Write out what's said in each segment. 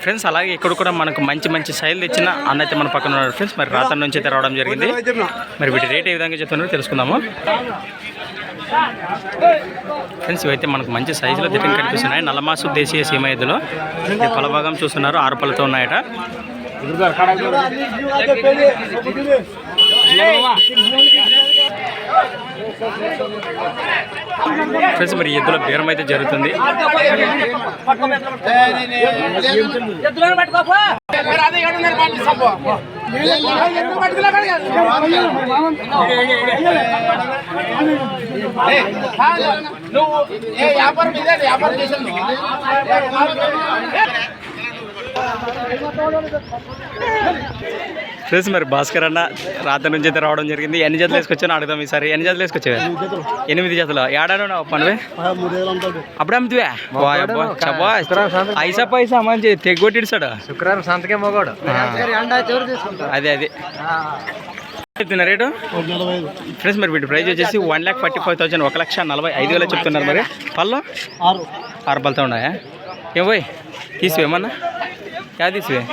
Friends అలాగే ఇక్కడ కూడా మనకు మంచి మంచి సైజులు తెచ్చిన అన్న అయితే మన పక్కన ఉన్నారు ఫ్రెండ్స్. మరి రాతన్ నుంచి అయితే రావడం జరిగింది. మరి వీటి రేట్ ఏ విధంగా చెప్తున్నారో తెలుసుకుందాము ఫ్రెండ్స్. ఇవైతే మనకు మంచి సైజులో దిట్టంగా కనిపిస్తున్నాయి. నల్లమాసు దేశీయ సీమ ఎద్దులు. పల భాగం చూస్తున్నారు 6 పళ్ళతో ఉన్నాయట. ఫ్రెండ్స్ మరి ఎద్దుల బేరం అయితే జరుగుతుంది. ఫ్రెండ్స్ మరి భాస్కర్ అన్న రాత్రి నుంచి అయితే రావడం జరిగింది. ఎన్ని జతలు వేసుకొచ్చాను అడుగుదాం ఈసారి. ఎన్ని జతలు వేసుకొచ్చావే? 8 జతలు. ఏడాడు పనివే అప్పుడే అమ్ముతువే ఐసా పైసా మంచి తెగొట్టిడు సాడు. శుక్రవారం సంతకే మొగాడు. అదే చెప్తున్నా రేటు ఫ్రెండ్స్. మరి వీటి ప్రైస్ వచ్చేసి 1,45,000 1,40,45,000 చెప్తున్నారు. మరి పళ్ళు 6 పళ్ళతో ఉన్నాయా? ఏం పోయి తీసివేమన్నా యా తీసివే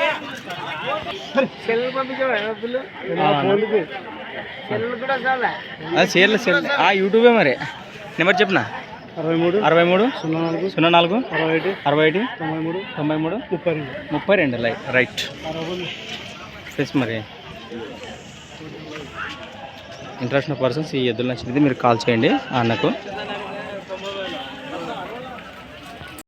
యూట్యూబే మరి. నెంబర్ చెప్పనా? 63 04 61 93 32 రైట్. ఫ్రెండ్స్ మరి ఇంట్రెస్ట్ ఉన్న పర్సన్స్ ఈ ఎద్దులు నచ్చింది మీరు కాల్ చేయండి అన్నకు.